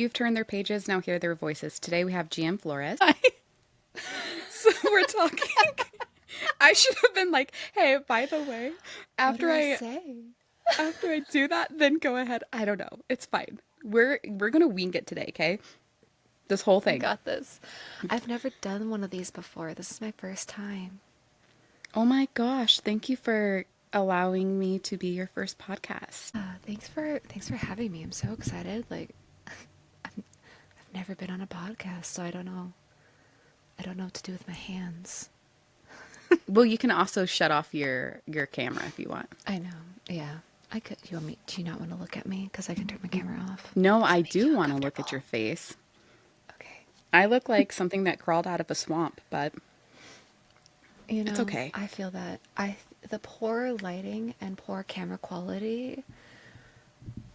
you've turned their pages, now hear their voices. Today we have G.M Flores. Hi. So we're talking. I should have been like, hey, by the way, What do after I I say? after I do that, then go ahead. I don't know. It's fine. We're gonna wing it today, okay? This whole I thing. got this. I've never done one of these before. This is my first time. Oh my gosh, thank you for allowing me to be your first podcast. Thanks for having me. I'm so excited. Like I've never been on a podcast, so I don't know. I don't know what to do with my hands. Well, you can also shut off your camera if you want. I know. Yeah. I could. You want me? Do you not want to look at me? Because I can turn my camera off. No, Does I it make you do want to look at uncomfortable? your face. Okay. I look like something that crawled out of a swamp, but You it's know, okay. I feel that the poor lighting and poor camera quality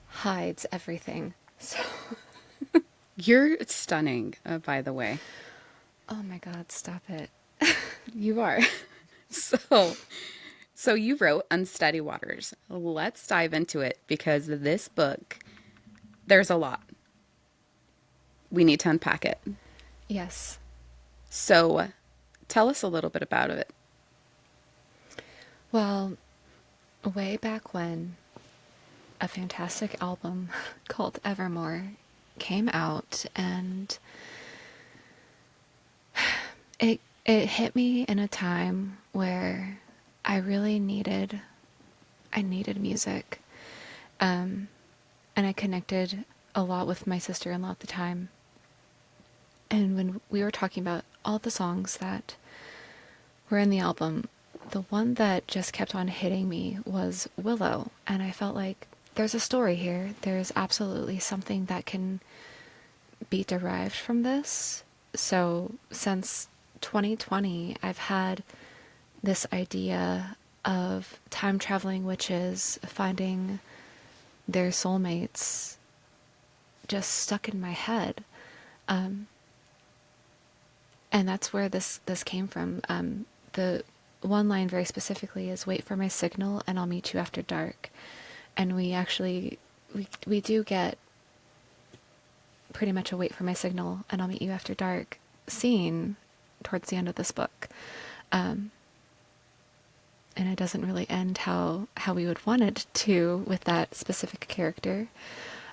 hides everything. So, You're stunning, by the way. oh my God, stop it. You are. So, so you wrote Unsteady Waters. Let's dive into it because this book, there's a lot. We need to unpack it. Yes. So, tell us a little bit about it. Well, way back when a fantastic album called Evermore came out, and it hit me in a time where I needed music. And I connected a lot with my sister-in-law at the time. And when we were talking about all the songs that were in the album, the one that just kept on hitting me was Willow. And I felt like there's a story here. There's absolutely something that can be derived from this. So since 2020, I've had this idea of time traveling witches finding their soulmates just stuck in my head. And that's where this came from. The one line very specifically is "Wait for my signal, and I'll meet you after dark." And we actually we do get pretty much a "Wait for my signal, and I'll meet you after dark" scene towards the end of this book. And it doesn't really end how we would want it to with that specific character.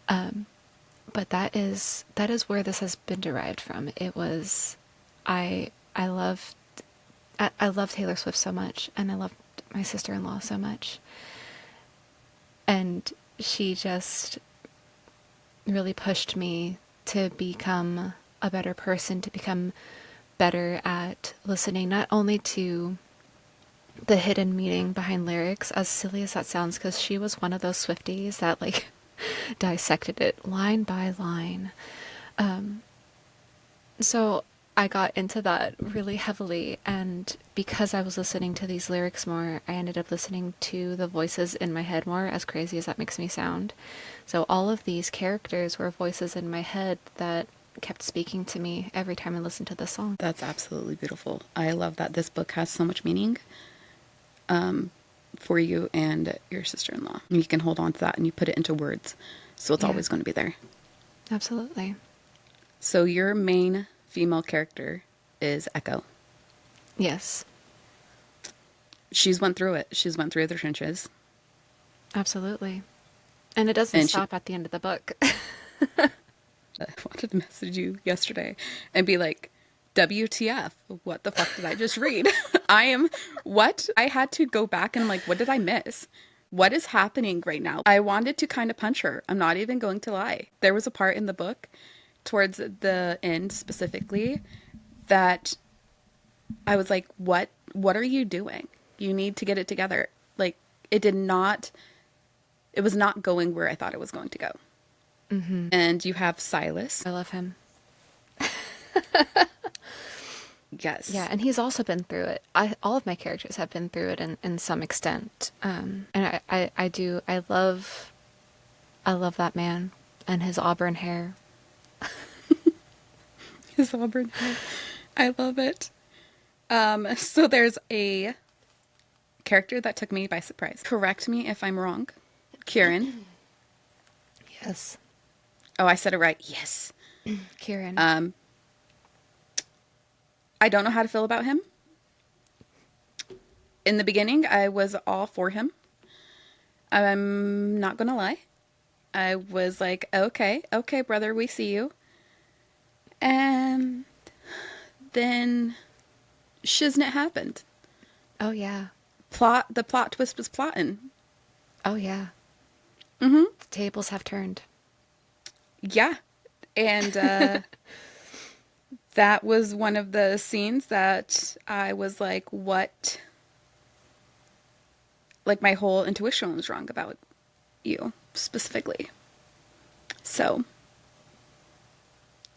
But that is where this has been derived from. It was I loved I love Taylor Swift so much, and I loved my sister-in-law so much. And she just really pushed me to become a better person, to become better at listening not only to the hidden meaning behind lyrics, as silly as that sounds, because she was one of those Swifties that like dissected it line by line. So I got into that really heavily, and because I was listening to these lyrics more, I ended up listening to the voices in my head more, as crazy as that makes me sound. So all of these characters were voices in my head that kept speaking to me every time I listened to the song. That's absolutely beautiful. I love that this book has so much meaning for you and your sister-in-law. You can hold on to that and you put it into words. So it's Yeah, always going to be there. absolutely. So your main female character is Echo. Yes, She's went through it. She's went through the trenches. absolutely. And it doesn't And she stop at the end of the book. I wanted to message you yesterday and be like, WTF, what the fuck did I just read? What? I had to go back and like, what did I miss? What is happening right now? I wanted to kind of punch her. I'm not even going to lie. There was a part in the book towards the end specifically that I was like, what are you doing? You need to get it together. Like it did not it was not going where I thought it was going to go. And you have Silas. I love him. Yes. Yeah, and he's also been through it. All of my characters have been through it in some extent. And I love that man and his auburn hair. His auburn hair. I love it. So there's a character that took me by surprise. Correct me if I'm wrong. Kieran. Yes. Oh, I said it right. Yes. Kieran. Um, I don't know how to feel about him. In the beginning, I was all for him. I'm not gonna lie. I was like, okay, okay, brother, we see you. And then shiznit happened. Oh yeah. The plot twist was plotting. Oh yeah. Mm-hmm. The tables have turned. Yeah. And that was one of the scenes that I was like, what? Like my whole intuition was wrong about you specifically. So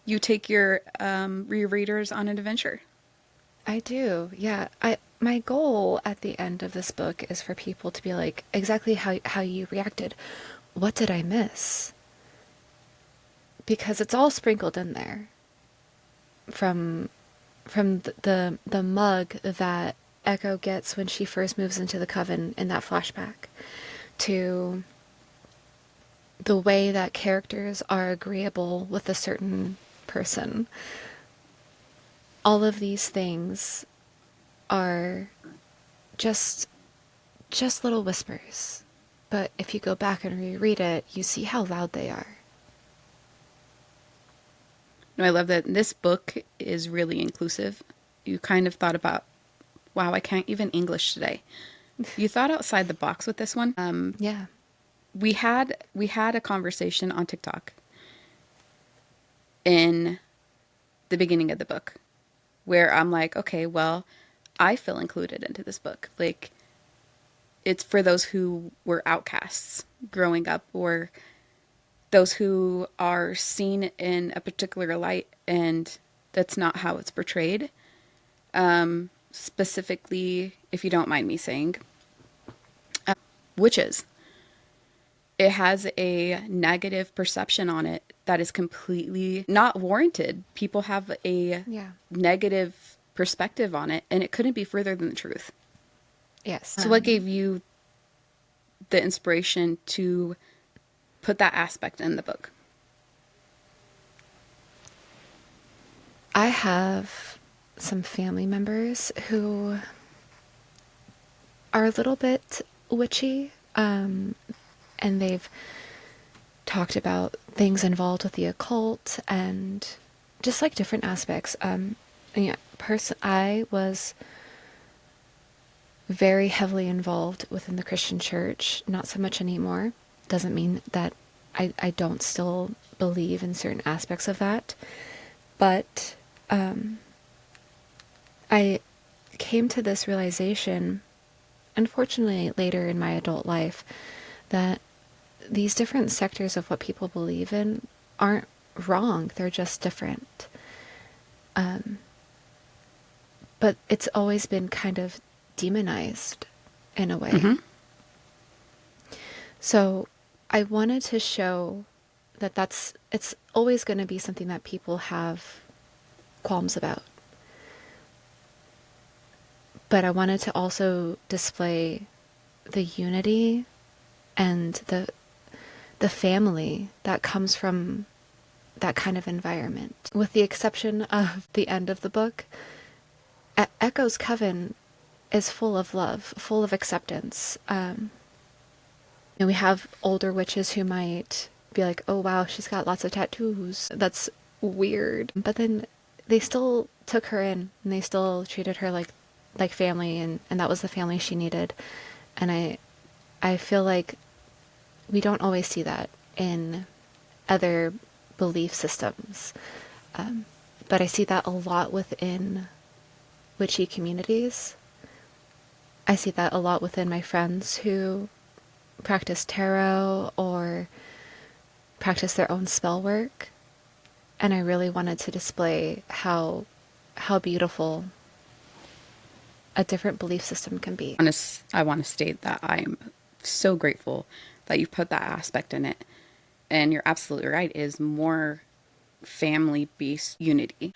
you take your rereaders on an adventure. I do. Yeah. I my goal at the end of this book is for people to be like exactly how you reacted. What did I miss? Because it's all sprinkled in there from the mug that Echo gets when she first moves into the coven in that flashback to the way that characters are agreeable with a certain person. All of these things are just just little whispers. But if you go back and reread it, you see how loud they are. No, I love that this book is really inclusive. You kind of thought about, wow, I can't even English today. You thought outside the box with this one. Yeah. We had a conversation on TikTok in the beginning of the book where I'm like, okay, well, I feel included into this book. Like it's for those who were outcasts growing up or those who are seen in a particular light and that's not how it's portrayed. Specifically, if you don't mind me saying, witches. It has a negative perception on it that is completely not warranted. People have a Yeah. negative perspective on it, and it couldn't be further than the truth. Yes. So, what gave you the inspiration to put that aspect in the book? I have some family members who are a little bit witchy, and they've talked about things involved with the occult and just like different aspects. And yeah, I was very heavily involved within the Christian church, not so much anymore. Doesn't mean that I don't still believe in certain aspects of that. But I came to this realization, unfortunately, later in my adult life, that these different sectors of what people believe in aren't wrong. They're just different. But it's always been kind of demonized in a way. Mm-hmm. So I wanted to show that it's always going to be something that people have qualms about. But I wanted to also display the unity and the family that comes from that kind of environment. With the exception of the end of the book, Echo's coven is full of love, full of acceptance. And we have older witches who might be like, oh wow, she's got lots of tattoos. That's weird. But then they still took her in and they still treated her like family, and that was the family she needed. And I feel like we don't always see that in other belief systems. But I see that a lot within witchy communities. I see that a lot within my friends who practice tarot or practice their own spell work. And I really wanted to display how beautiful a different belief system can be. I want to state that I'm so grateful that you put that aspect in it. And you're absolutely right, is more family based unity.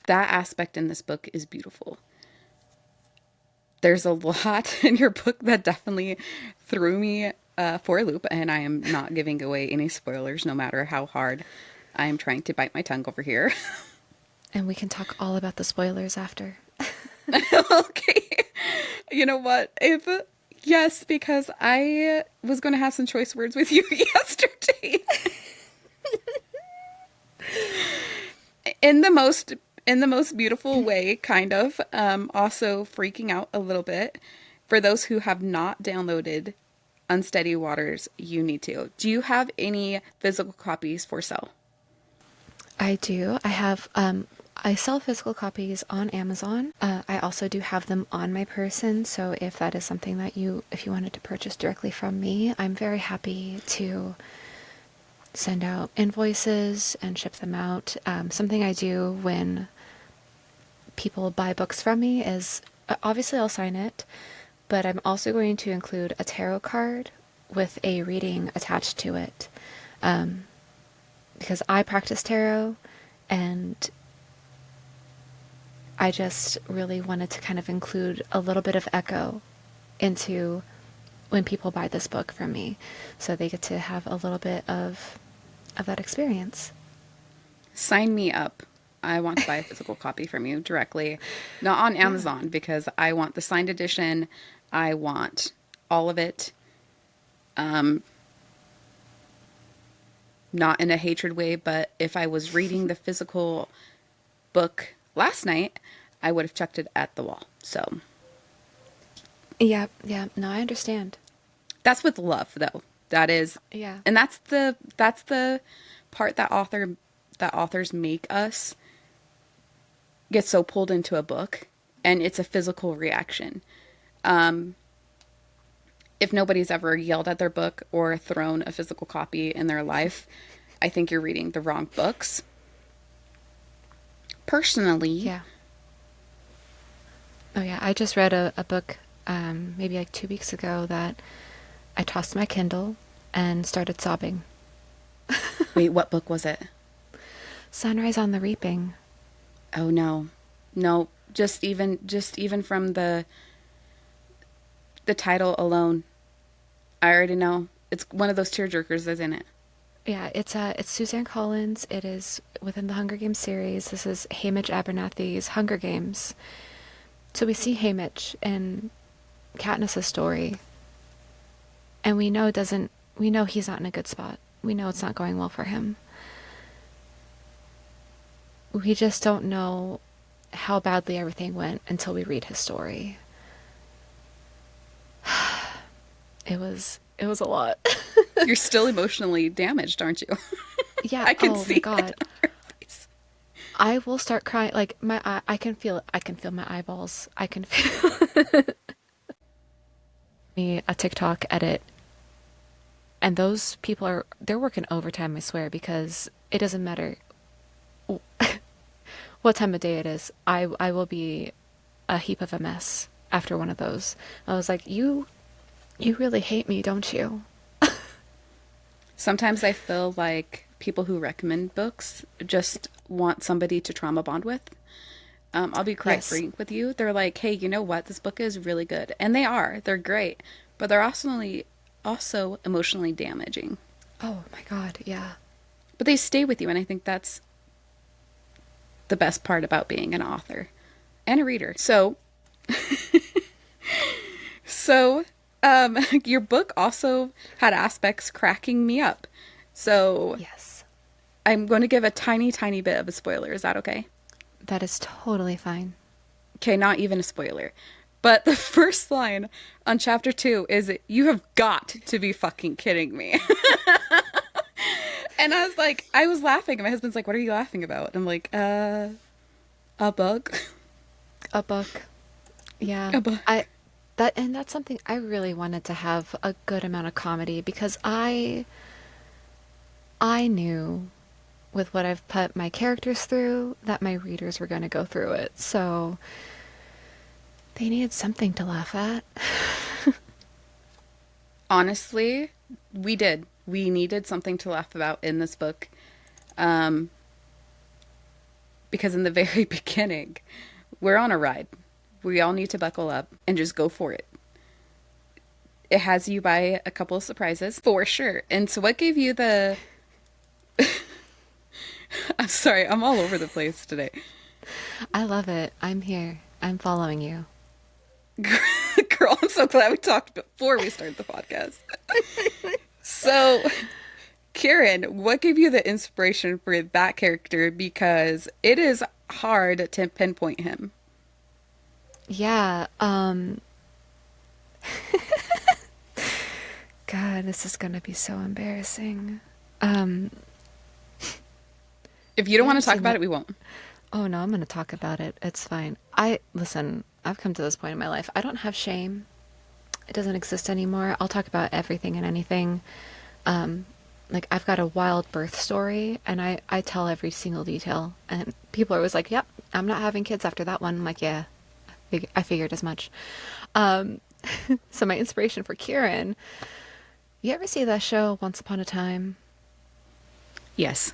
That aspect in this book is beautiful. There's a lot in your book that definitely threw me for a loop, and I am not giving away any spoilers, no matter how hard I am trying to bite my tongue over here. And we can talk all about the spoilers after. Okay. You know what? If yes, because I was going to have some choice words with you yesterday. In the most beautiful way, kind of. Also freaking out a little bit. For those who have not downloaded Unsteady Waters, you need to. Do you have any physical copies for sale? I do. I sell physical copies on Amazon. I also do have them on my person. So if that is something that if you wanted to purchase directly from me, I'm very happy to send out invoices and ship them out. Something I do when people buy books from me is obviously I'll sign it, but I'm also going to include a tarot card with a reading attached to it. Because I practice tarot, and I just really wanted to kind of include a little bit of echo into when people buy this book from me, so they get to have a little bit of that experience. Sign me up. I want to buy a physical copy from you directly, not on Yeah. Amazon, because I want the signed edition. I want all of it. Not in a hatred way, but if I was reading the physical book last night, I would have chucked it at the wall. So Yeah, yeah. No, I understand. that's with love, though. That is, Yeah. and that's the part that authors make us get so pulled into a book, and it's a physical reaction. If nobody's ever yelled at their book or thrown a physical copy in their life, I think you're reading the wrong books. Personally, Yeah. Oh, yeah. I just read a book maybe like 2 weeks ago that I tossed my Kindle and started sobbing. wait, what book was it? Sunrise on the Reaping. Oh no. No, just even from the title alone, I already know. It's one of those tearjerkers, isn't it? Yeah, it's Suzanne Collins. It is within the Hunger Games series. This is Hamish Abernathy's Hunger Games. So we see Hamish in Katniss's story, and we know he's not in a good spot. We know it's not going well for him. We just don't know how badly everything went until we read his story. It was a lot. You're still emotionally damaged, aren't you? Yeah, I can oh see my it on God. your face. I will start crying like I can feel it. I can feel my eyeballs. I can feel me a TikTok edit, and those people they're working overtime, I swear, because it doesn't matter what time of day it is. I will be a heap of a mess after one of those. I was like, you really hate me, don't you? Sometimes I feel like people who recommend books just want somebody to trauma bond with. I'll be quite Yes. frank with you. They're like, hey, you know what? This book is really good. And they are. They're great. But they're also emotionally damaging. Oh my God, yeah. But they stay with you. And I think that's the best part about being an author and a reader. So, your book also had aspects cracking me up. So Yes. I'm going to give a tiny, tiny bit of a spoiler. Is that okay? That is totally fine. Okay, not even a spoiler. But the first line on chapter 2 is, you have got to be fucking kidding me. And I was like, I was laughing. And my husband's like, what are you laughing about? And I'm like, a book. A book. Yeah. A book. That's something I really wanted to have a good amount of comedy, because I knew with what I've put my characters through that my readers were going to go through it. So they needed something to laugh at. Honestly, we did. We needed something to laugh about in this book. Um, because in the very beginning, we're on a ride. We all need to buckle up and just go for it. It has you by a couple of surprises for sure. And so, what gave you the? I'm sorry, I'm all over the place today. I love it. I'm here. I'm following you. Girl, I'm so glad we talked before we started the podcast. So, Kieran, what gave you the inspiration for that character? Because it is hard to pinpoint him. Yeah, God, this is gonna be so embarrassing. Um, If you don't you want ever to talk seen about that? it, we won't. Oh no, I'm gonna talk about it. It's fine. Listen, I've come to this point in my life. I don't have shame. It doesn't exist anymore. I'll talk about everything and anything. Um, like I've got a wild birth story and I tell every single detail and people are always like, "Yep, I'm not having kids after that one." I'm like, "Yeah, I figured as much." Um, so my inspiration for Kieran, you ever see that show Once Upon a Time? Yes.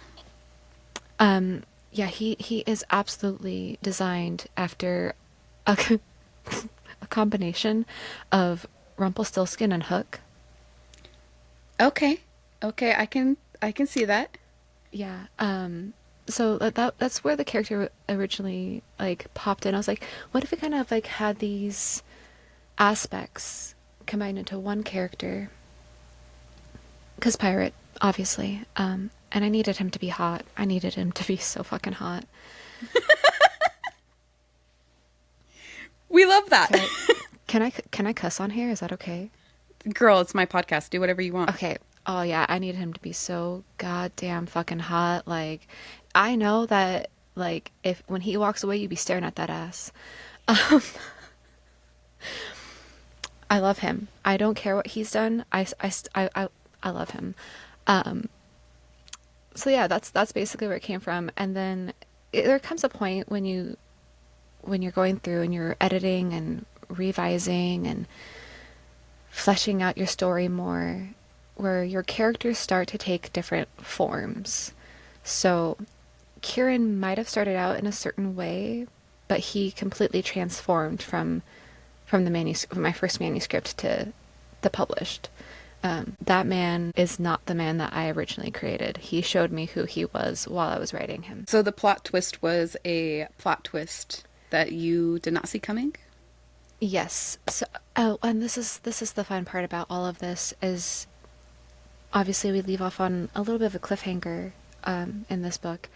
Um, yeah, he is absolutely designed after a, a combination of Rumpelstiltskin and Hook. Okay. Okay, I can see that. Yeah. So that's where the character originally like popped in. I was like, what if it kind of like had these aspects combined into one character? Because pirate, obviously. And I needed him to be hot. I needed him to be so fucking hot. We love that. So can I cuss on here? Is that okay? Girl, it's my podcast. Do whatever you want. Okay. Oh yeah, I need him to be so goddamn fucking hot. Like, I know that like if when he walks away, you'd be staring at that ass. Um, I love him. I don't care what he's done. I love him. Um, so yeah, that's basically where it came from. And then there comes a point when you're going through and you're editing and revising and fleshing out your story more, where your characters start to take different forms. So Kieran might have started out in a certain way, but he completely transformed from the manuscript, my first manuscript to the published. That man is not the man that I originally created. He showed me who he was while I was writing him. So the plot twist was a plot twist that you did not see coming? Yes. So, oh, and this is the fun part about all of this is obviously we leave off on a little bit of a cliffhanger in this book.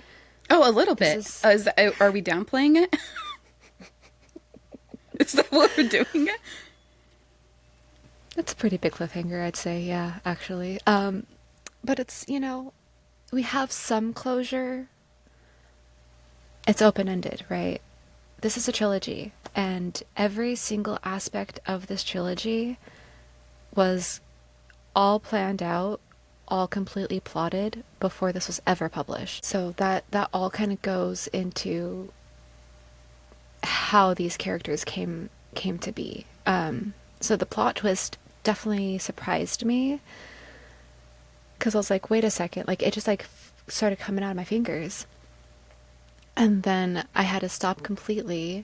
Oh, a little This bit. is Are we downplaying it? Is that what we're doing it? it's a pretty big cliffhanger, I'd say. Yeah, actually. But it's we have some closure. It's open ended, right? This is a trilogy, and every single aspect of this trilogy was all planned out, all completely plotted before this was ever published. So that all kind of goes into how these characters came to be. So the plot twist definitely surprised me because I was like, wait a second, like it just like started coming out of my fingers, and then I had to stop completely,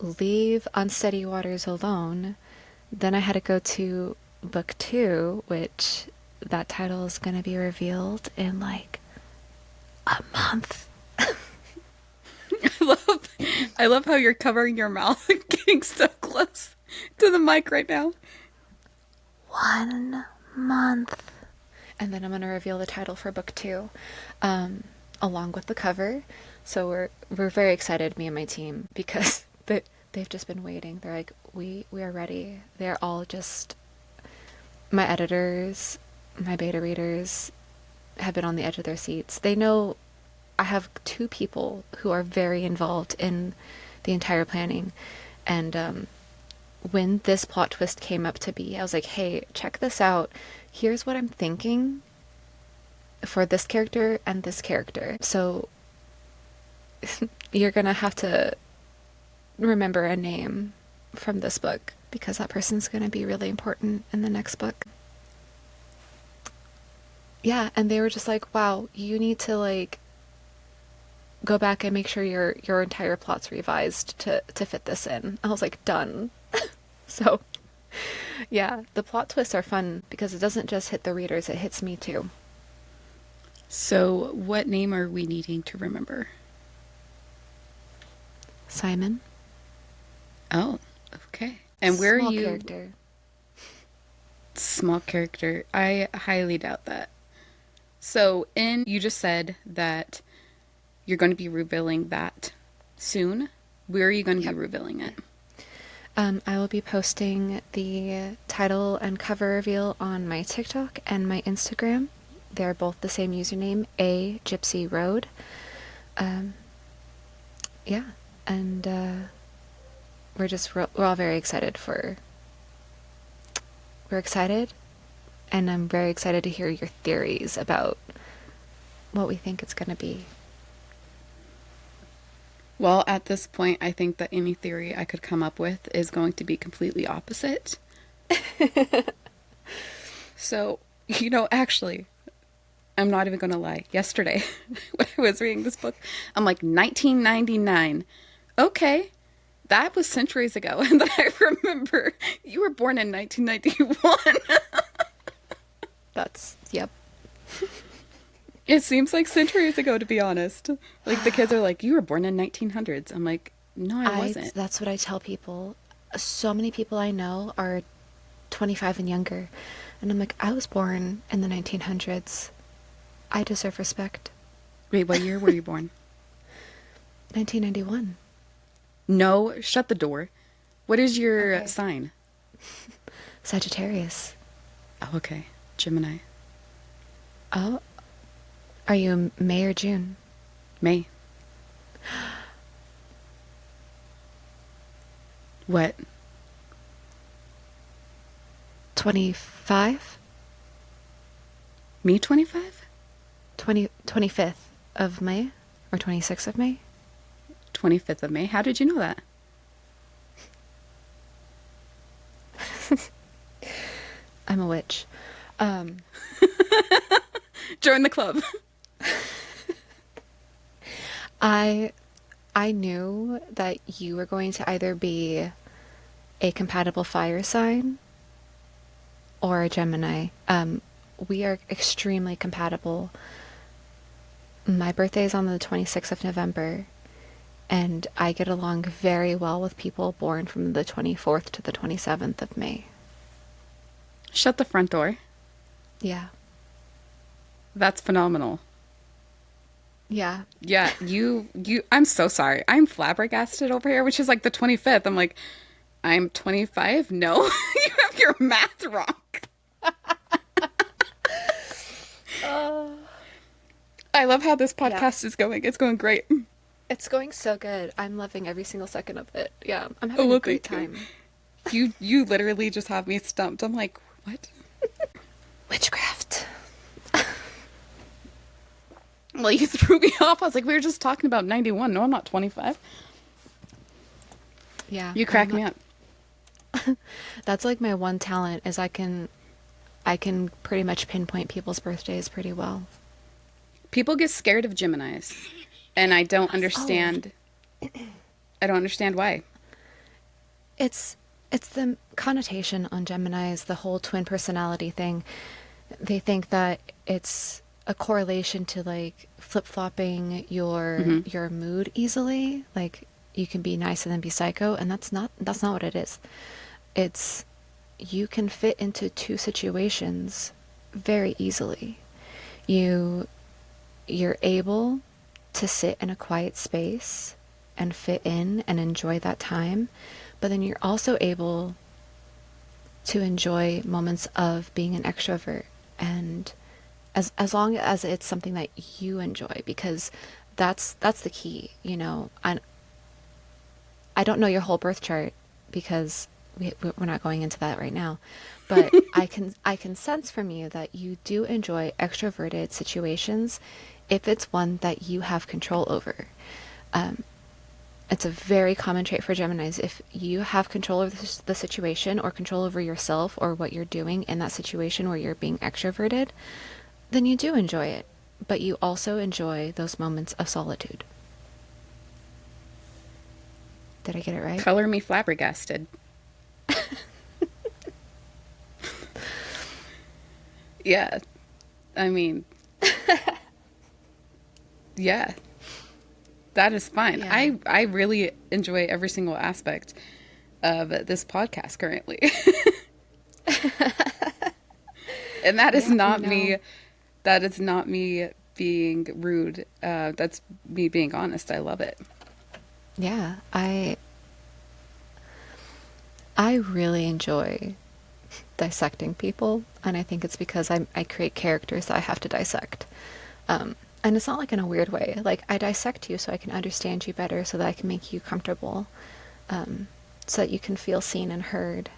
leave Unsteady Waters alone. Then I had to go to book two, which that title is going to be revealed in like a month. I love I love how you're covering your mouth and getting so close to the mic right now. 1 month. And then I'm going to reveal the title for book two, along with the cover. So we're very excited, me and my team, because they've just been waiting. They're like, we are ready. They're all just my editors, my beta readers have been on the edge of their seats. They know I have two people who are very involved in the entire planning. And when this plot twist came up to be, I was like, hey, check this out. Here's what I'm thinking for this character and this character. So you're going to have to remember a name from this book because that person's going to be really important in the next book. Yeah, and they were just like, wow, you need to like go back and make sure your entire plot's revised to fit this in. I was like, done. So Yeah, the plot twists are fun because it doesn't just hit the readers, it hits me too. So, what name are we needing to remember? Simon, Oh, okay. And where are small you? character. Small character. I highly doubt that. So, you just said that you're going to be revealing that soon. Where are you going to be Yep. revealing it? I will be posting the title and cover reveal on my TikTok and my Instagram. They're both the same username, A Gypsy Road. Um, yeah, and we're all very excited for. We're excited, and I'm very excited to hear your theories about what we think it's going to be. Well, at this point, I think that any theory I could come up with is going to be completely opposite. So, actually, I'm not even going to lie. Yesterday, when I was reading this book, I'm like, 1999. Okay, that was centuries ago. And then I remember you were born in 1991. Yep. It seems like centuries ago, to be honest. Like, the kids are like, you were born in 1900s. I'm like, no, I wasn't. That's what I tell people. So many people I know are 25 and younger. And I'm like, I was born in the 1900s. I deserve respect. Wait, what year were you born? 1991. No, shut the door. What is your Okay. sign? Sagittarius. Oh, okay. Gemini. Oh, are you May or June? May. What? 25? Me 25? 25th of May? Or 26th of May? 25th of May. How did you know that? I'm a witch. Um, Join the club. I I knew that you were going to either be a compatible fire sign or a Gemini. We are extremely compatible. My birthday is on the 26th of November, and I get along very well with people born from the 24th to the 27th of May. Shut the front door. Yeah. That's phenomenal. Yeah. Yeah, I'm so sorry. I'm flabbergasted over here, which is like the 25th. I'm like, I'm 25? No, you have your math wrong. I love how this Yeah. podcast is going. It's going great. It's going so good. I'm loving every single second of it. Yeah, I'm Oh, having a well, great thank you. time. You literally just have me stumped. I'm like, what? Witchcraft. Well, you threw me off. I was like, we were just talking about 91. No, I'm not 25. Yeah, You crack me up. that's like my one talent is I can pretty much pinpoint people's birthdays pretty well. People get scared of Geminis, and I don't Oh, understand. I don't understand why. it's it's the connotation on Geminis, the whole twin personality thing. They think that it's a correlation to like flip-flopping Hmm. your mood easily. Like you can be nice and then be psycho, and that's not what it is. It's you can fit into two situations very easily. You you're able to sit in a quiet space and fit in and enjoy that time, but then you're also able to enjoy moments of being an extrovert and as long as it's something that you enjoy because that's the key, you know. I don't know your whole birth chart because we're not going into that right now, but I can sense from you that you do enjoy extroverted situations if it's one that you have control over. Um, it's a very common trait for Geminis. If you have control over the situation or control over yourself or what you're doing in that situation where you're being extroverted, then you do enjoy it. But you also enjoy those moments of solitude. Did I get it right? Color me flabbergasted. Yeah. I mean, yeah, that is fine. Yeah. I really enjoy every single aspect of this podcast currently. And that is Yeah, not me. That is not me being rude. That's me being honest. I love it. yeah, I really enjoy dissecting people, and I think it's because I create characters that I have to dissect. And it's not like in a weird way. Like I dissect you so I can understand you better, so that I can make you comfortable, so that you can feel seen and heard,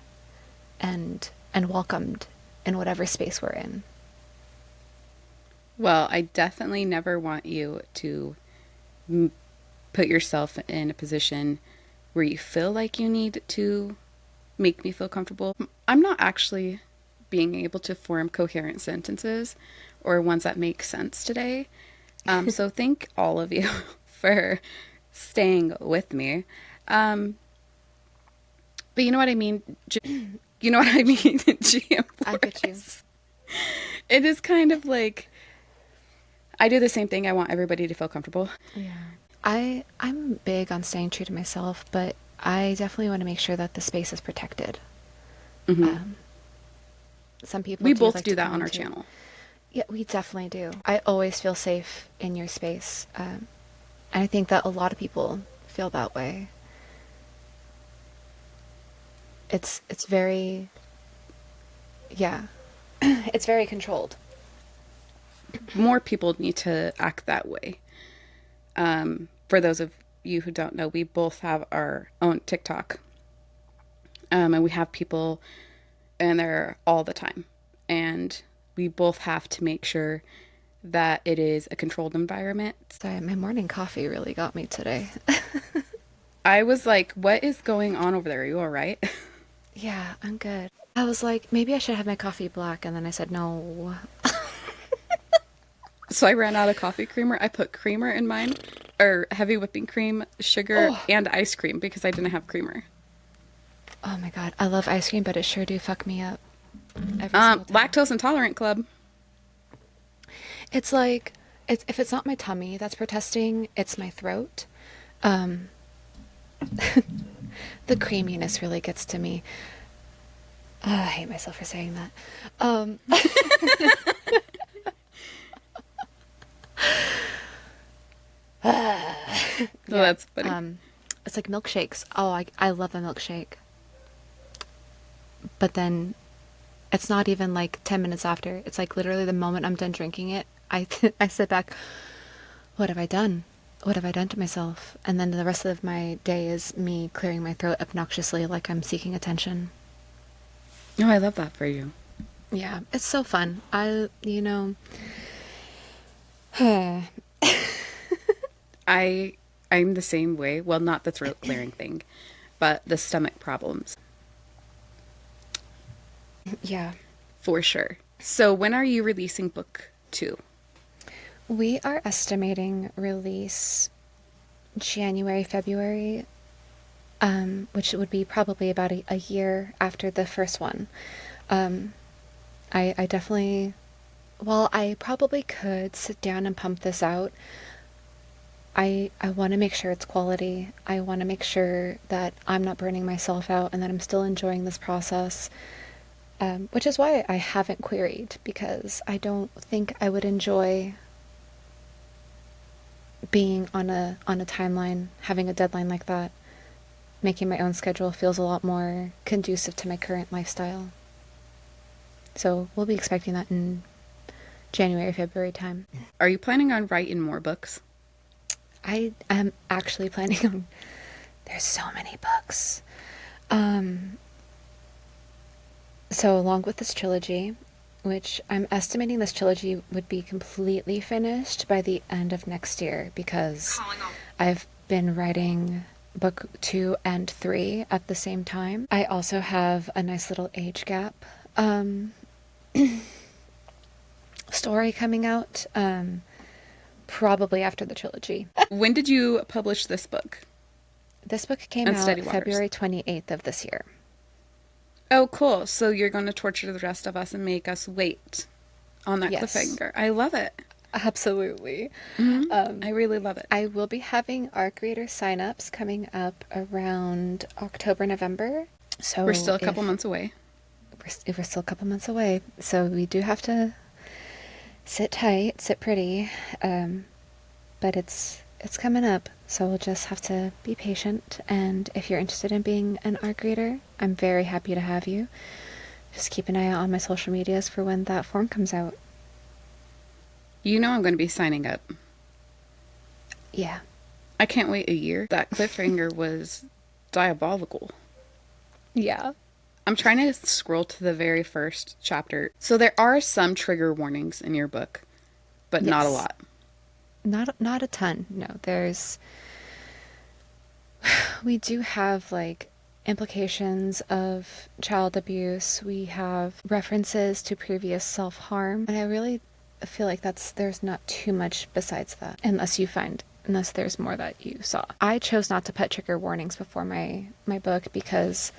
and welcomed in whatever space we're in. Well, I definitely never want you to put yourself in a position where you feel like you need to make me feel comfortable. I'm not actually being able to form coherent sentences or ones that make sense today. So thank all of you for staying with me. Um, but you know what I mean? You know what I mean? GM I get you. Flores. It is kind of like I do the same thing. I want everybody to feel comfortable. Yeah. I'm big on staying true to myself, but I definitely want to make sure that the space is protected. Hmm. Um, some people We do both like do to that come on our into. channel. Yeah, we definitely do. I always feel safe in your space. And I think that a lot of people feel that way. It's very, yeah, it's very controlled. More people need to act that way. For those of you who don't know, we both have our own TikTok, and we have people in there all the time. And we both have to make sure that it is a controlled environment. Sorry, my morning coffee really got me today. I was like, what is going on over there? Are you all right? Yeah, I'm good. I was like, maybe I should have my coffee black, and then I said no. So I ran out of coffee creamer. I put creamer in mine, or heavy whipping cream, sugar, Oh, and ice cream because I didn't have creamer. oh my God, I love ice cream, but it sure do fuck me up every single time. Lactose intolerant club. It's like, if it's not my tummy that's protesting, it's my throat. Um, the creaminess really gets to me. I hate myself for saying that. Um, So yeah, that's funny. it's like milkshakes. Oh, I love a milkshake. But then it's not even like 10 minutes after. It's like literally the moment I'm done drinking it, I sit back, what have I done? What have I done to myself? And then the rest of my day is me clearing my throat obnoxiously like I'm seeking attention. No, I love that for you. Yeah, it's so fun. I I'm the same way. Well, not the throat clearing thing, but the stomach problems Yeah. for sure. So when are you releasing book two? We are estimating release January, February, which would be probably about a year after the first one. Um, I definitely, while I probably could sit down and pump this out, I want to make sure it's quality. I want to make sure that I'm not burning myself out and that I'm still enjoying this process. Which is why I haven't queried, because I don't think I would enjoy being on a timeline, having a deadline like that. Making my own schedule feels a lot more conducive to my current lifestyle. So we'll be expecting that in January, February time. Are you planning on writing more books? I am actually planning on. There's so many books. Um, so along with this trilogy, which I'm estimating this trilogy would be completely finished by the end of next year, because I've been writing book 2 and 3 at the same time. I also have a nice little age gap story coming out, probably after the trilogy. When did you publish this book? This book came Unsteady out Waters. February 28th of this year. Oh, cool. So you're going to torture the rest of us and make us wait. on that Yes, cliffhanger. I love it. absolutely. I really love it. I will be having our creator signups coming up around October, November. We're So still a couple months away. if we're still a couple months away, so we do have to sit tight, sit pretty. But it's coming up, so we'll just have to be patient. And if you're interested in being an art creator, I'm very happy to have you. Just keep an eye out on my social medias for when that form comes out. You know I'm going to be signing up. Yeah. I can't wait a year. That cliffhanger was diabolical. Yeah. I'm trying to scroll to the very first chapter. So there are some trigger warnings in your book, but not a Yes. lot. Not a ton. No, there's we do have like implications of child abuse. We have references to previous self-harm, and I really feel like there's not too much besides that unless there's more that you saw. I chose not to put trigger warnings before my book because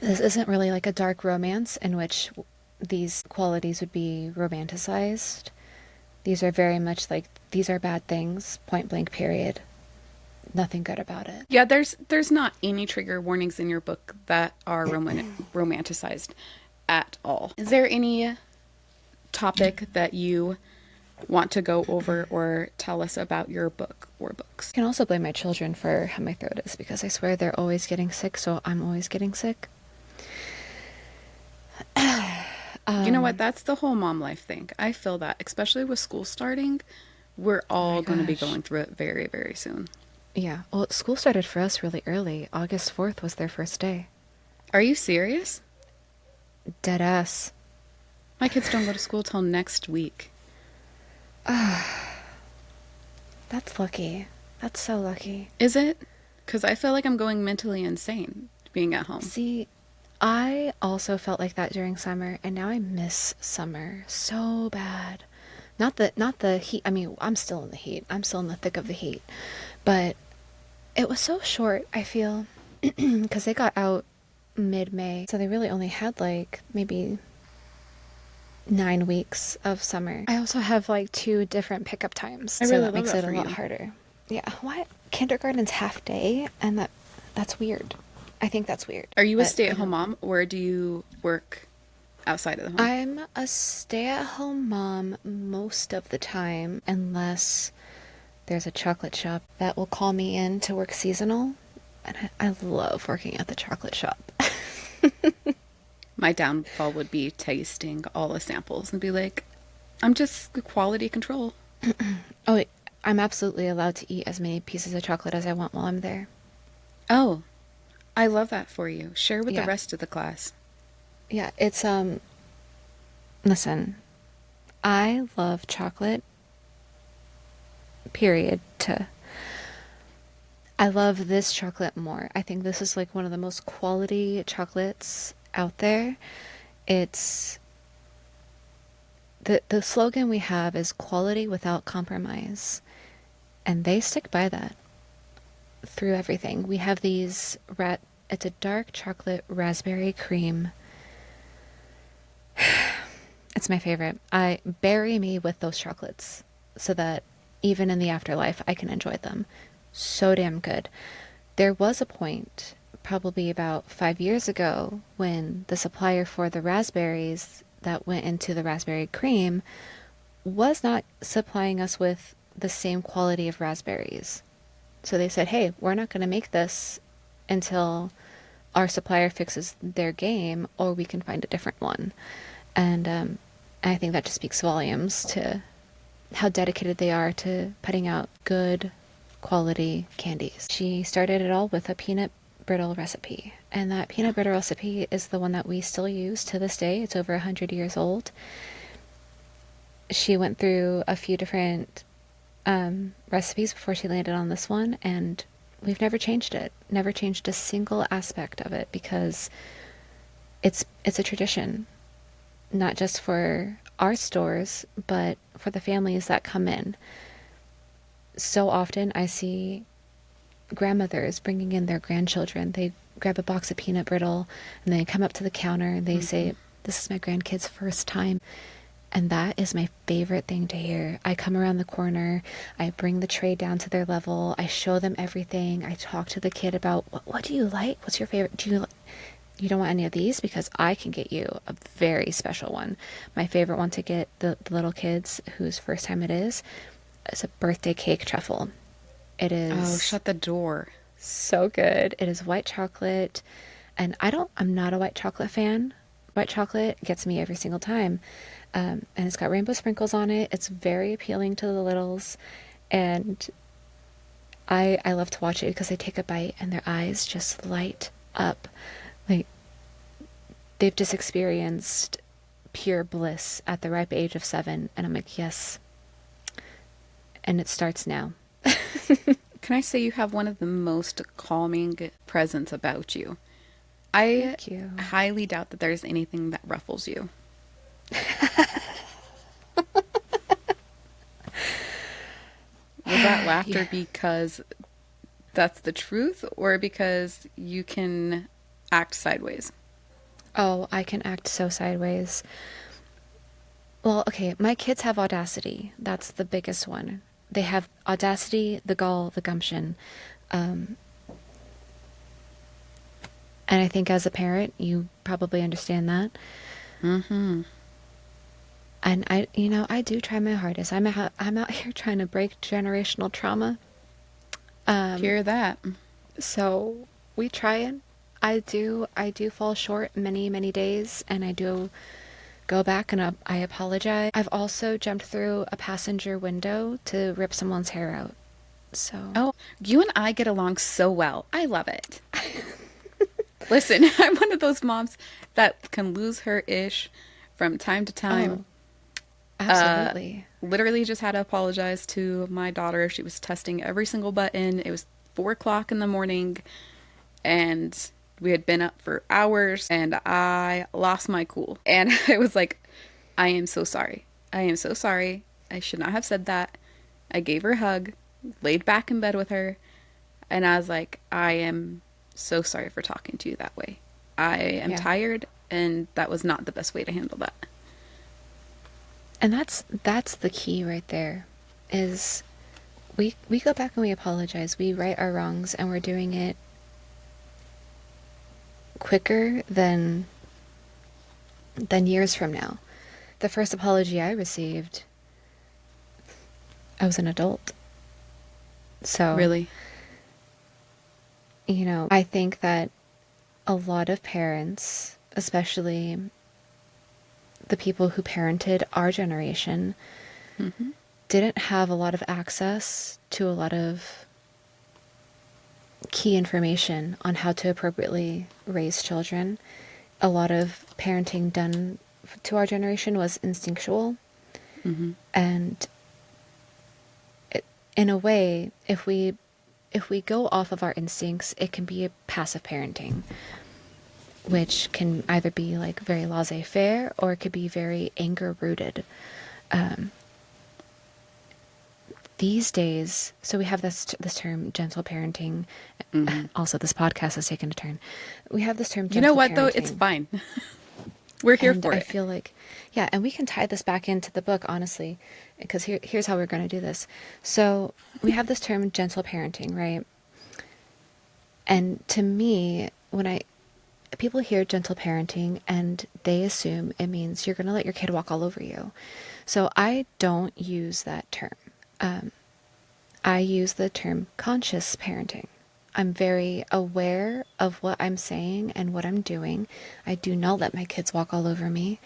this isn't really like a dark romance in which these qualities would be romanticized. These are very much like these are bad things, point blank period. Nothing good about it. Yeah, there's not any trigger warnings in your book that are romanticized at all. Is there any topic that you want to go over or tell us about your book or books? I can also blame my children for how my throat is because I swear they're always getting sick, so I'm always getting sick. You know what? That's the whole mom life thing. I feel that, especially with school starting, we're Oh my all going to be gosh. going through it very, very soon. Yeah. Well, school started for us really early. August 4th was their first day. Are you serious? Dead ass. My kids don't go to school till next week. That's lucky. That's so lucky. Is it? Because I feel like I'm going mentally insane being at home. See, I also felt like that during summer, and now I miss summer so bad. Not the heat. I mean, I'm still in the heat. I'm still in the thick of the heat. But it was so short, I feel, because they got out mid-May. So they really only had like maybe 9 weeks of summer. I also have like two different pickup times, I so really that love makes that it a for lot you. harder. Yeah, what? Kindergarten's half day, and that's weird. I think that's weird. Are you a But you stay-at-home know, mom or do you work outside of the home? I'm a stay-at-home mom most of the time, unless there's a chocolate shop that will call me in to work seasonal, and I love working at the chocolate shop. My downfall would be tasting all the samples and be like, I'm just quality control. Oh, wait, I'm absolutely allowed to eat as many pieces of chocolate as I want while I'm there. Oh, I love that for you. Share with the Yeah. rest of the class. Yeah, it's listen, I love chocolate. Period. I love this chocolate more. I think this is like one of the most quality chocolates out there. It's the slogan we have is quality without compromise. And they stick by that through everything. We have these it's a dark chocolate raspberry cream. It's my favorite. I bury me with those chocolates so that even in the afterlife I can enjoy them. So damn good. There was a point, probably about 5 years ago, when the supplier for the raspberries that went into the raspberry cream was not supplying us with the same quality of raspberries. So they said, hey, we're not going to make this until our supplier fixes their game or we can find a different one. And I think that just speaks volumes to how dedicated they are to putting out good quality candies. She started it all with a peanut brittle recipe. And that peanut brittle recipe is the one that we still use to this day. It's over 100 years old. She went through a few different recipes before she landed on this one, and we've never changed it. Never changed a single aspect of it because it's a tradition, not just for our stores, but for the families that come in. So often I see grandmothers bringing in their grandchildren. They grab a box of peanut brittle and they come up to the counter and they say, This is my grandkids' first time. And that is my favorite thing to hear. I come around the corner, I bring the tray down to their level, I show them everything. I talk to the kid about what do you like? What's your favorite? You don't want any of these? Because I can get you a very special one. My favorite one to get the little kids whose first time it is a birthday cake truffle. It Oh, is shut the door. so good. It is white chocolate, and I'm not a white chocolate fan. White chocolate gets me every single time. And it's got rainbow sprinkles on it. It's very appealing to the littles, and I love to watch it because they take a bite and their eyes just light up. Like they've just experienced pure bliss at the ripe age of 7, and I'm like, yes. And it starts now. Can I say you have one of the most calming presence about you? I Thank you. highly doubt that there's anything that ruffles you. Was that Yeah. laughter because that's the truth or because you can act sideways? Oh, I can act so sideways. Well, okay, my kids have audacity. That's the biggest one. They have audacity, the gall, the gumption. Um, and I think as a parent, you probably understand that. Mm-hmm. And I do try my hardest. I'm out here trying to break generational trauma. Um, Hear that. so we try and I do fall short many, many days, and I do go back and I apologize. I've also jumped through a passenger window to rip someone's hair out. So, Oh, you and I get along so well. I love it. Listen, I'm one of those moms that can lose her ish from time to time. oh, absolutely. Literally just had to apologize to my daughter. She was testing every single button. It was 4 o'clock in the morning and we had been up for hours and I lost my cool. And I was like, I am so sorry. I am so sorry. I should not have said that. I gave her a hug, laid back in bed with her, and I was like, I am so sorry for talking to you that way. I am Yeah. tired, and that was not the best way to handle that. And that's the key right there is we go back and we apologize. We right our wrongs, and we're doing it quicker than years from now. The first apology I received, I was an adult. So, Really. I think that a lot of parents, especially the people who parented our generation, Hmm. didn't have a lot of access to a lot of key information on how to appropriately raise children. A lot of parenting done to our generation was instinctual. Hmm. And in a way, if we go off of our instincts, it can be a passive parenting, which can either be like very laissez-faire or it could be very anger rooted. Um, these days, so we have this term gentle parenting. Hmm. Also, this podcast has taken a turn. We have this term You know gentle what, though? It's parenting. fine. We're here And for I it. feel like, yeah, and we can tie this back into the book, honestly, because here's how we're going to do this. So we have this term gentle parenting, right? And to me, when people hear gentle parenting and they assume it means you're going to let your kid walk all over you. So I don't use that term. Um, I use the term conscious parenting. I'm very aware of what I'm saying and what I'm doing. I do not let my kids walk all over me.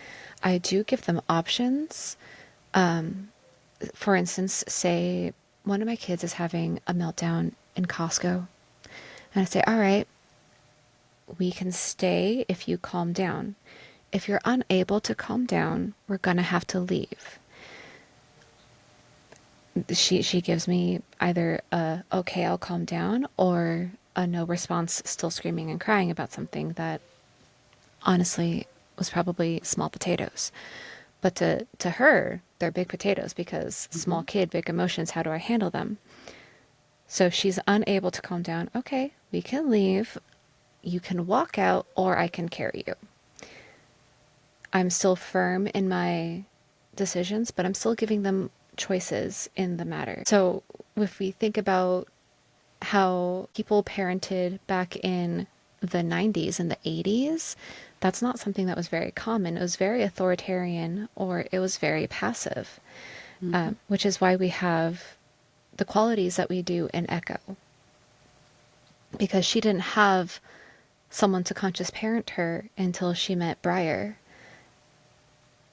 I do give them options. For instance, say one of my kids is having a meltdown in Costco. And I say, all right, we can stay if you calm down. If you're unable to calm down, we're going to have to leave. She gives me either a okay, I'll calm down, or a no response, still screaming and crying about something that honestly was probably small potatoes. But to her, they're big potatoes because Hmm. small kid, big emotions, how do I handle them? So if she's unable to calm down, okay, we can leave. You can walk out or I can carry you. I'm still firm in my decisions, but I'm still giving them choices in the matter. So if we think about how people parented back in the 90s and the 80s, that's not something that was very common. It was very authoritarian or it was very passive, Mm-hmm. which is why we have the qualities that we do in Echo. Because she didn't have someone to conscious parent her until she met Briar.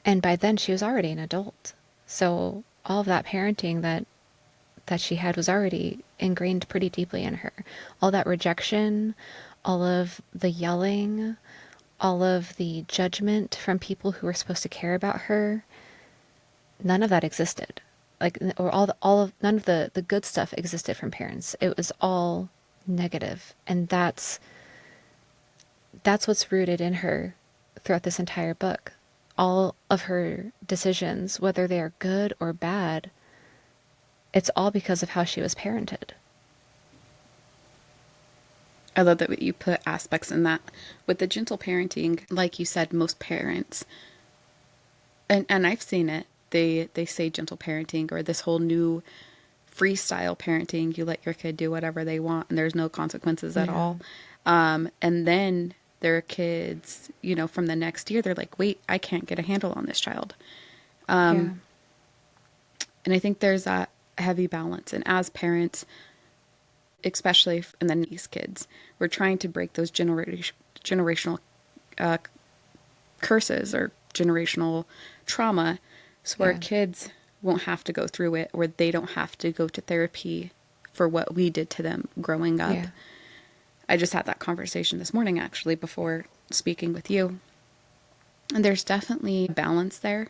And by then she was already an adult. So all of that parenting that she had was already ingrained pretty deeply in her. All that rejection, all of the yelling, all of the judgment from people who were supposed to care about her, none of that existed. Like, or all of none of the good stuff existed from parents. It was all negative, and that's what's rooted in her throughout this entire book. All of her decisions, whether they are good or bad, it's all because of how she was parented. I love that you put aspects in that. With the gentle parenting, like you said, most parents, and I've seen it, they say gentle parenting or this whole new freestyle parenting. You let your kid do whatever they want and there's no consequences at Yeah. all. And then their kids, from the next year, they're like, wait, I can't get a handle on this child. Yeah. And I think there's that heavy balance. And as parents, especially in the these kids, we're trying to break those generational uh, curses or generational trauma so our Yeah. kids won't have to go through it or they don't have to go to therapy for what we did to them growing up. Yeah. I just had that conversation this morning actually before speaking with you. And there's definitely balance there.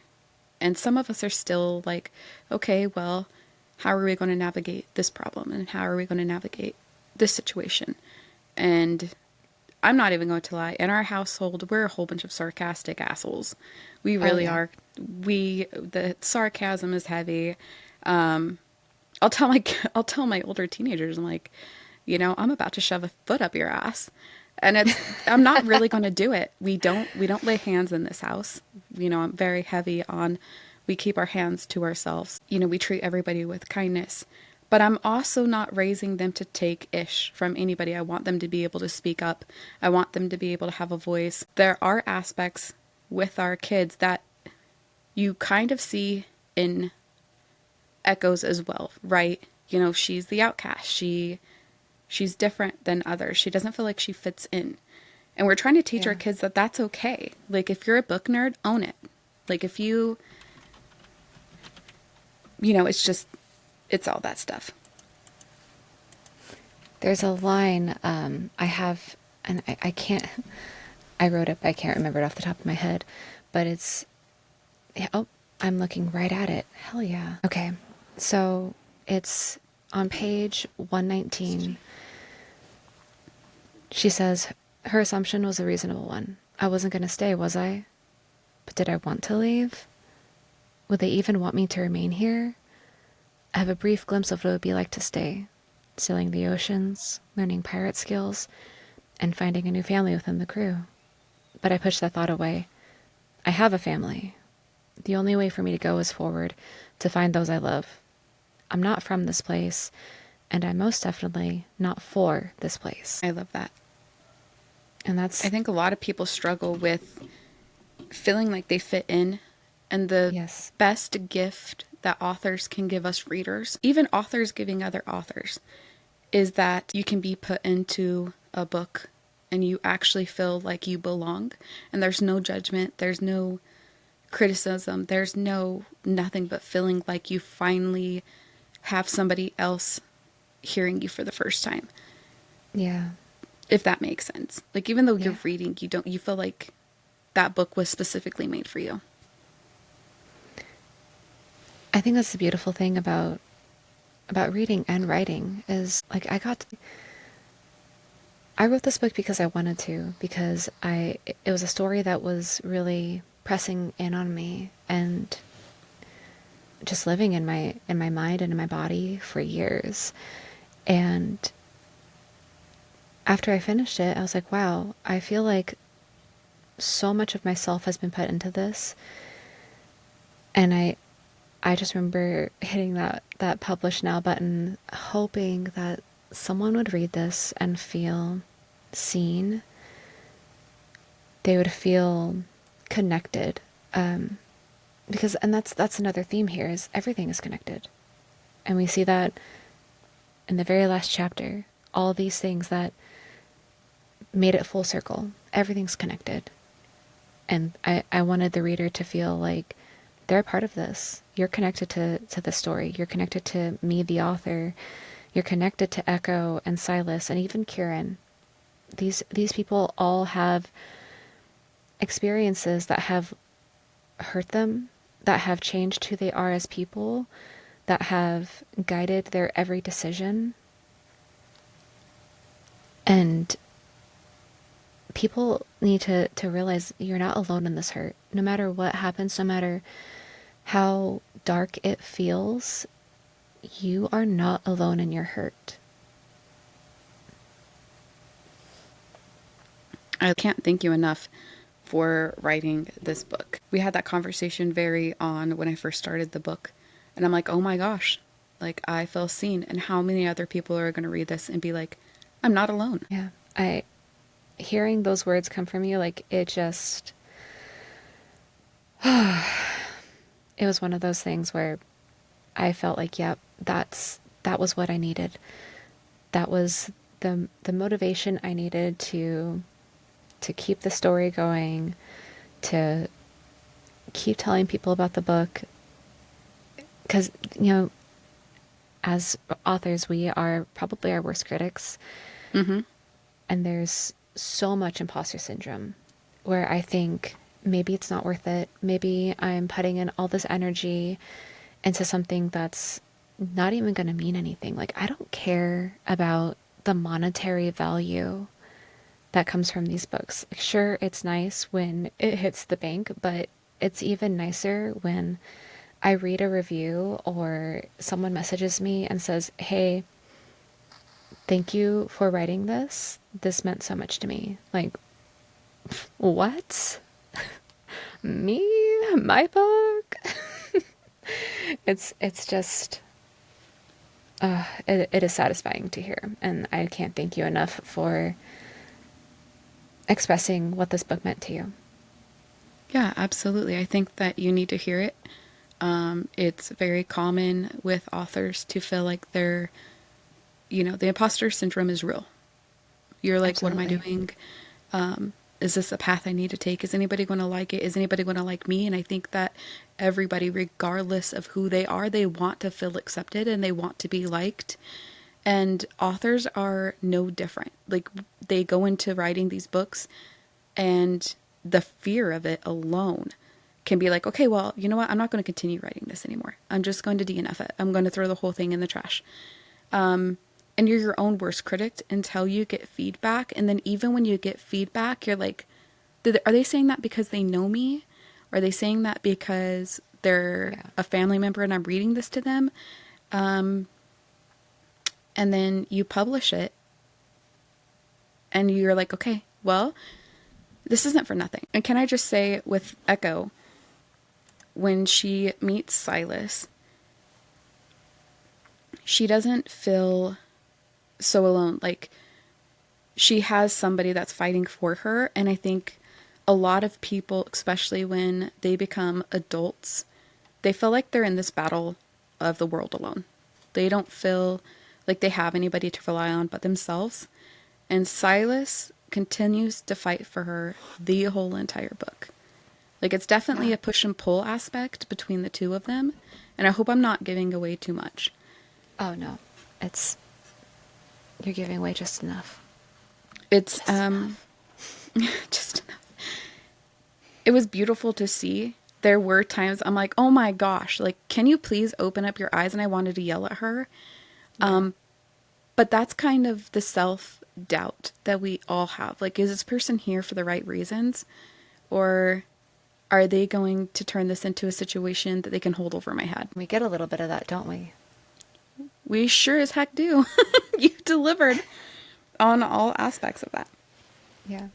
And some of us are still like, okay, well, how are we going to navigate this problem? And how are we going to navigate this situation? And I'm not even going to lie. In our household, we're a whole bunch of sarcastic assholes. We Oh really yeah. are. The sarcasm is heavy. I'll tell my I'll tell my older teenagers, I'm like, I'm about to shove a foot up your ass. And I'm not really going to do it. We don't lay hands in this house. I'm very heavy on we keep our hands to ourselves. We treat everybody with kindness. But I'm also not raising them to take ish from anybody. I want them to be able to speak up. I want them to be able to have a voice. There are aspects with our kids that you kind of see in Echoes as well, right? She's the outcast. She's different than others. She doesn't feel like she fits in. And we're trying to teach our Yeah. kids that that's okay. Like if you're a book nerd, own it. Like if it's all that stuff. There's a line I have, and I can't. I wrote it, but I can't remember it off the top of my head. But it's. Yeah, oh, I'm looking right at it. Hell yeah. Okay, so it's on page 119. She says her assumption was a reasonable one. I wasn't going to stay, was I? But did I want to leave? Would they even want me to remain here? I have a brief glimpse of what it would be like to stay, sailing the oceans, learning pirate skills, and finding a new family within the crew. But I pushed that thought away. I have a family. The only way for me to go is forward, to find those I love. I'm not from this place, and I'm most definitely not for this place. I love that. And that's, I think a lot of people struggle with feeling like they fit in. And the yes, best gift that authors can give us readers, even authors giving other authors, is that you can be put into a book and you actually feel like you belong. And there's no judgment, there's no criticism, there's no nothing but feeling like you finally have somebody else hearing you for the first time. yeah, If that makes sense. Like even though yeah. you're reading, you feel like that book was specifically made for you. I think that's the beautiful thing about reading and writing is like I wrote this book because I wanted to, because it was a story that was really pressing in on me and just living in my mind and in my body for years. And after I finished it, I was like, wow, I feel like so much of myself has been put into this, and I just remember hitting that publish now button, hoping that someone would read this and feel seen. They would feel connected. Because and that's another theme here is everything is connected. And we see that in the very last chapter, all these things that made it full circle. Everything's connected. And I wanted the reader to feel like they're a part of this. You're connected to the story. You're connected to me, the author. You're connected to Echo and Silas and even Kieran. These people all have experiences that have hurt them, that have changed who they are as people, that have guided their every decision. And people need to realize you're not alone in this hurt. No matter what happens, no matter how dark it feels, you are not alone in your hurt. I can't thank you enough for writing this book. We had that conversation very on when I first started the book. And I'm like, oh my gosh, like I feel seen. And how many other people are going to read this and be like, I'm not alone. Yeah. Hearing those words come from you, like it just, it was one of those things where I felt like, yep, that was what I needed. That was the motivation I needed to keep the story going, to keep telling people about the book. Because, as authors, we are probably our worst critics. Mm-hmm. And there's so much imposter syndrome where I think maybe it's not worth it. Maybe I'm putting in all this energy into something that's not even going to mean anything. Like, I don't care about the monetary value that comes from these books. Like, sure, it's nice when it hits the bank, but it's even nicer when I read a review or someone messages me and says, hey, thank you for writing this. This meant so much to me. Like, what? Me? My book? It's just it is satisfying to hear, and I can't thank you enough for expressing what this book meant to you. Yeah, absolutely. I think that you need to hear it. It's very common with authors to feel like they're, the imposter syndrome is real. You're like, what am I Absolutely. doing? Is this a path I need to take? Is anybody going to like it? Is anybody going to like me? And I think that everybody, regardless of who they are, they want to feel accepted and they want to be liked. And authors are no different. Like, they go into writing these books, and the fear of it alone can be like, okay, well, you know what? I'm not going to continue writing this anymore. I'm just going to DNF it. I'm going to throw the whole thing in the trash. And you're your own worst critic until you get feedback. And then even when you get feedback, you're like, are they saying that because they know me? Are they saying that because they're Yeah. a family member and I'm reading this to them? And then you publish it and you're like, okay, well, this isn't for nothing. And can I just say with Echo, when she meets Silas, she doesn't feel so alone. Like, she has somebody that's fighting for her. And I think a lot of people, especially when they become adults, they feel like they're in this battle of the world alone. They don't feel like they have anybody to rely on but themselves. And Silas continues to fight for her the whole entire book. Like, it's definitely Yeah. a push and pull aspect between the two of them. And I hope I'm not giving away too much. Oh no. It's you're giving away just enough. It's Just enough. just it was beautiful to see. There were times I'm like, "Oh my gosh, like can you please open up your eyes?" And I wanted to yell at her. Yeah. But that's kind of the self-doubt that we all have. Like, is this person here for the right reasons, or are they going to turn this into a situation that they can hold over my head? We get a little bit of that, don't we? We sure as heck do. You delivered on all aspects of that. Yeah.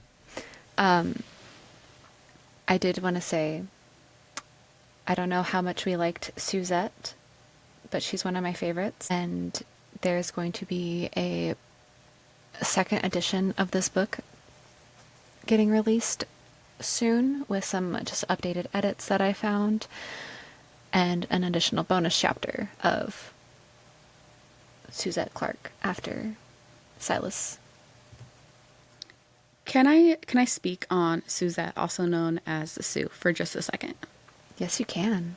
I did want to say, I don't know how much we liked Suzette, but she's one of my favorites. And there's going to be a second edition of this book getting released soon with some just updated edits that I found and an additional bonus chapter of Suzette Clark after Silas. Can I speak on Suzette, also known as the Sue, for just a second? Yes, you can.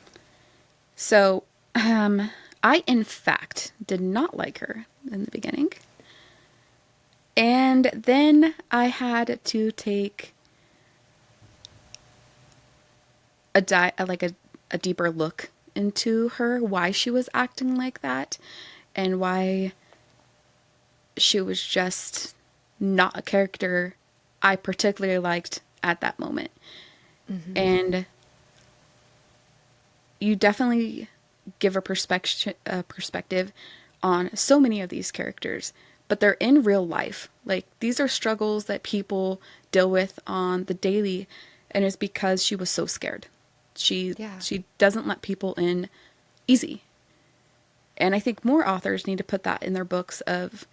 So, I in fact did not like her in the beginning. And then I had to take a deeper look into her, why she was acting like that, and why she was just not a character I particularly liked at that moment. Mm-hmm. And you definitely give a perspective on so many of these characters, but they're in real life. Like, these are struggles that people deal with on the daily, and it's because she was so scared. Yeah. She doesn't let people in easy. And I think more authors need to put that in their books of,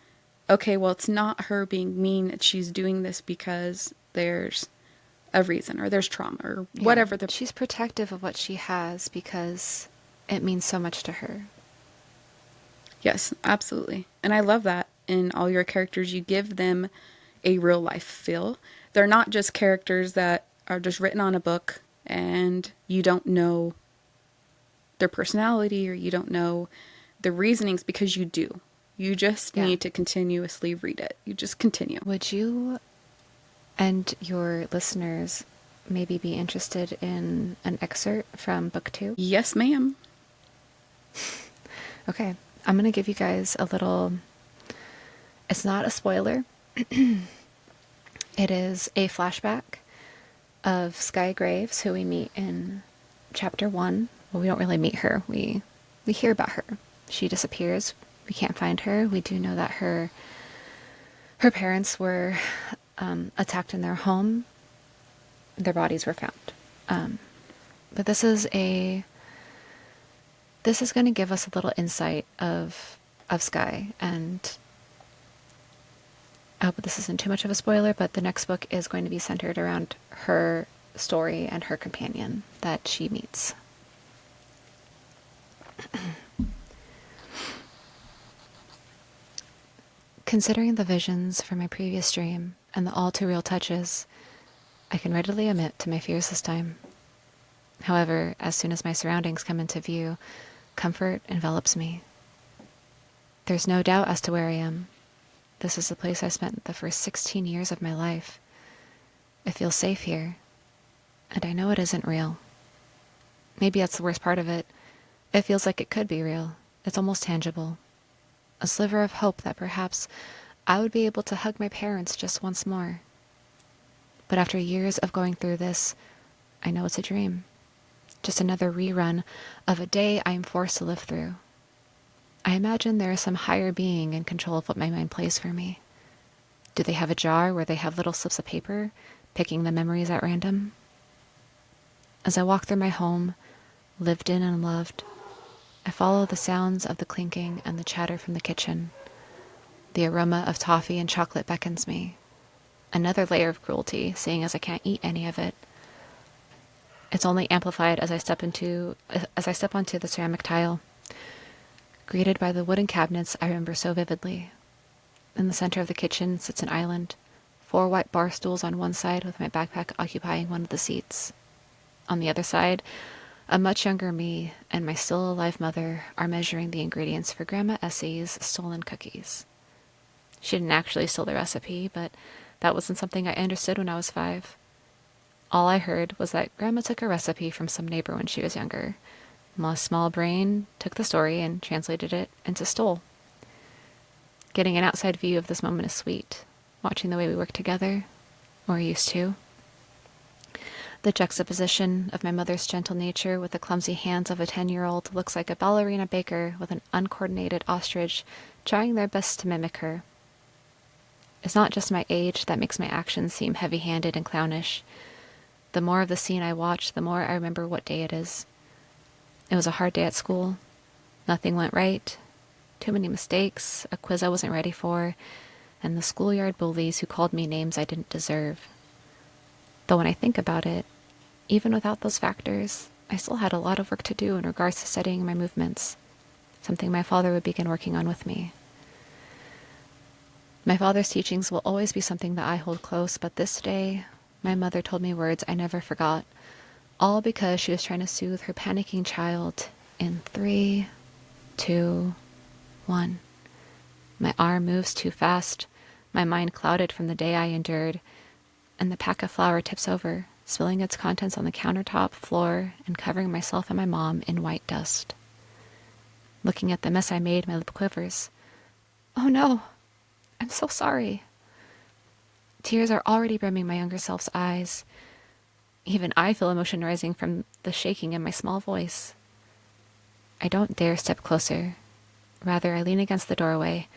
okay, well, it's not her being mean. She's doing this because there's a reason or there's trauma or Yeah. whatever the. She's protective of what she has because it means so much to her. Yes, absolutely. And I love that in all your characters. You give them a real life feel. They're not just characters that are just written on a book and you don't know their personality or you don't know the reasonings, because you do. You just Yeah. need to continuously read it. You just continue. Would you and your listeners maybe be interested in an excerpt from book 2? Yes, ma'am. Okay. I'm going to give you guys a little. It's not a spoiler. It is a flashback of Sky Graves, who we meet in chapter 1. Well, we don't really meet her. We hear about her. She disappears. We can't find her. We do know that her parents were attacked in their home. Their bodies were found. But this is going to give us a little insight of Sky, and I hope this isn't too much of a spoiler, but the next book is going to be centered around her story and her companion that she meets. Considering the visions from my previous dream and the all too real touches, I can readily admit to my fears this time. However, as soon as my surroundings come into view, comfort envelops me. There's no doubt as to where I am. This is the place I spent the first 16 years of my life. It feels safe here, and I know it isn't real. Maybe that's the worst part of it. It feels like it could be real. It's almost tangible. A sliver of hope that perhaps I would be able to hug my parents just once more. But after years of going through this, I know it's a dream. Just another rerun of a day I am forced to live through. I imagine there is some higher being in control of what my mind plays for me. Do they have a jar where they have little slips of paper, picking the memories at random? As I walk through my home, lived in and loved, I follow the sounds of the clinking and the chatter from the kitchen. The aroma of toffee and chocolate beckons me. Another layer of cruelty, seeing as I can't eat any of it. It's only amplified as I step onto the ceramic tile, greeted by the wooden cabinets I remember so vividly. In the center of the kitchen sits an island, 4 white bar stools on one side with my backpack occupying one of the seats. On the other side, a much younger me and my still alive mother are measuring the ingredients for Grandma Essie's stolen cookies. She didn't actually steal the recipe, but that wasn't something I understood when I was 5. All I heard was that Grandma took a recipe from some neighbor when she was younger. My small brain took the story and translated it into stole. Getting an outside view of this moment is sweet, watching the way we work together, or used to. The juxtaposition of my mother's gentle nature with the clumsy hands of a 10-year-old looks like a ballerina baker with an uncoordinated ostrich trying their best to mimic her. It's not just my age that makes my actions seem heavy-handed and clownish. The more of the scene I watch, the more I remember what day it is. It was a hard day at school. Nothing went right. Too many mistakes, a quiz I wasn't ready for, and the schoolyard bullies who called me names I didn't deserve. Though when I think about it, even without those factors, I still had a lot of work to do in regards to studying my movements, something my father would begin working on with me. My father's teachings will always be something that I hold close, but this day, my mother told me words I never forgot, all because she was trying to soothe her panicking child in 3, 2, 1. My arm moves too fast, my mind clouded from the day I endured, and the pack of flour tips over, spilling its contents on the countertop, floor, and covering myself and my mom in white dust. Looking at the mess I made, my lip quivers. Oh no, I'm so sorry. Tears are already brimming my younger self's eyes. Even I feel emotion rising from the shaking in my small voice. I don't dare step closer. Rather, I lean against the doorway,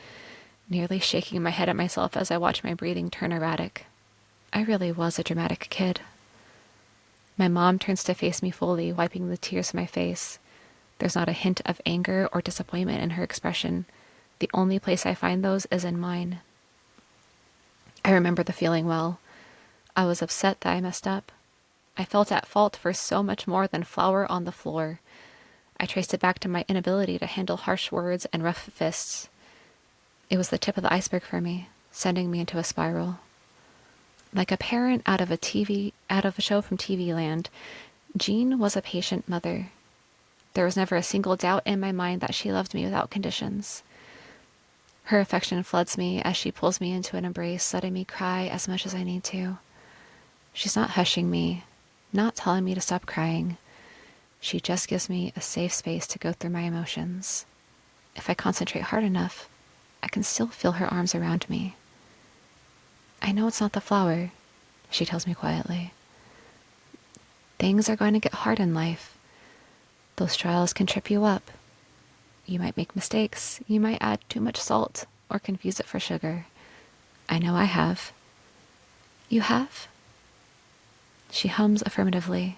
nearly shaking my head at myself as I watch my breathing turn erratic. I really was a dramatic kid. My mom turns to face me fully, wiping the tears from my face. There's not a hint of anger or disappointment in her expression. The only place I find those is in mine. I remember the feeling well. I was upset that I messed up. I felt at fault for so much more than flour on the floor. I traced it back to my inability to handle harsh words and rough fists. It was the tip of the iceberg for me, sending me into a spiral. Like a parent out of a show from TV land, Jean was a patient mother. There was never a single doubt in my mind that she loved me without conditions. Her affection floods me as she pulls me into an embrace, letting me cry as much as I need to. She's not hushing me, not telling me to stop crying. She just gives me a safe space to go through my emotions. If I concentrate hard enough, I can still feel her arms around me. I know it's not the flour, she tells me quietly. Things are going to get hard in life. Those trials can trip you up. You might make mistakes. You might add too much salt or confuse it for sugar. I know I have. You have? She hums affirmatively,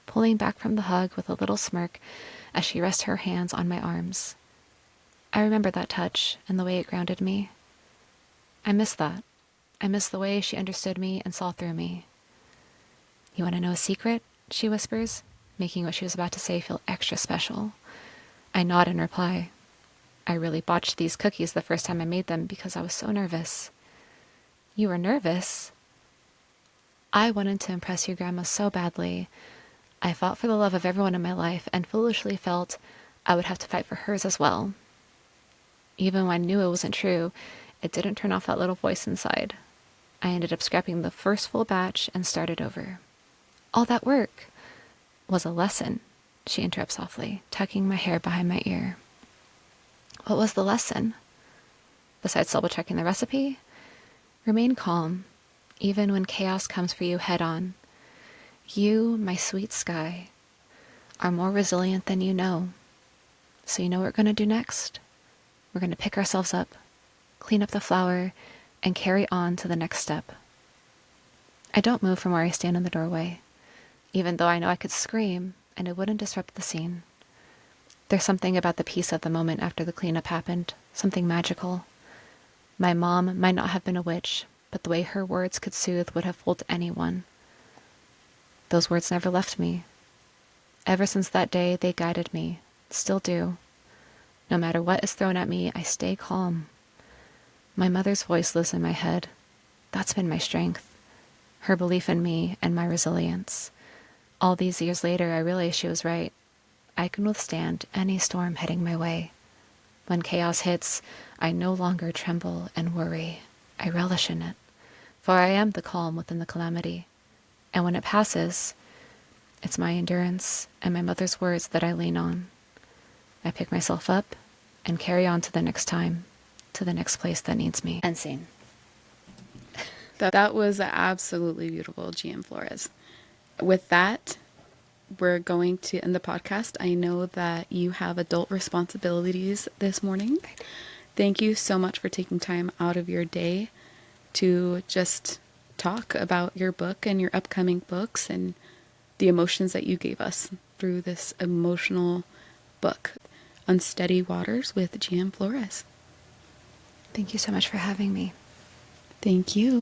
pulling back from the hug with a little smirk as she rests her hands on my arms. I remember that touch and the way it grounded me. I miss that. I miss the way she understood me and saw through me. You want to know a secret? She whispers, making what she was about to say feel extra special. I nod in reply. I really botched these cookies the first time I made them because I was so nervous. You were nervous? I wanted to impress your grandma so badly. I fought for the love of everyone in my life and foolishly felt I would have to fight for hers as well. Even when I knew it wasn't true, it didn't turn off that little voice inside. I ended up scrapping the first full batch and started over. All that work was a lesson, she interrupts softly, tucking my hair behind my ear. What was the lesson? Besides double-checking the recipe? Remain calm, even when chaos comes for you head-on. You, my sweet sky, are more resilient than you know. So you know what we're going to do next? We're going to pick ourselves up, clean up the flour, and carry on to the next step. I don't move from where I stand in the doorway, even though I know I could scream and it wouldn't disrupt the scene. There's something about the peace of the moment after the cleanup happened, something magical. My mom might not have been a witch, but the way her words could soothe would have fooled anyone. Those words never left me. Ever since that day, they guided me, still do. No matter what is thrown at me, I stay calm. My mother's voice lives in my head. That's been my strength. Her belief in me and my resilience. All these years later, I realize she was right. I can withstand any storm heading my way. When chaos hits, I no longer tremble and worry. I relish in it, for I am the calm within the calamity. And when it passes, it's my endurance and my mother's words that I lean on. I pick myself up and carry on to the next time, to the next place that needs me. End scene. That was absolutely beautiful, G.M Flores. With that, we're going to end the podcast. I know that you have adult responsibilities this morning. Thank you so much for taking time out of your day to just talk about your book and your upcoming books and the emotions that you gave us through this emotional book, Unsteady Waters with G.M. Flores. Thank you so much for having me. Thank you.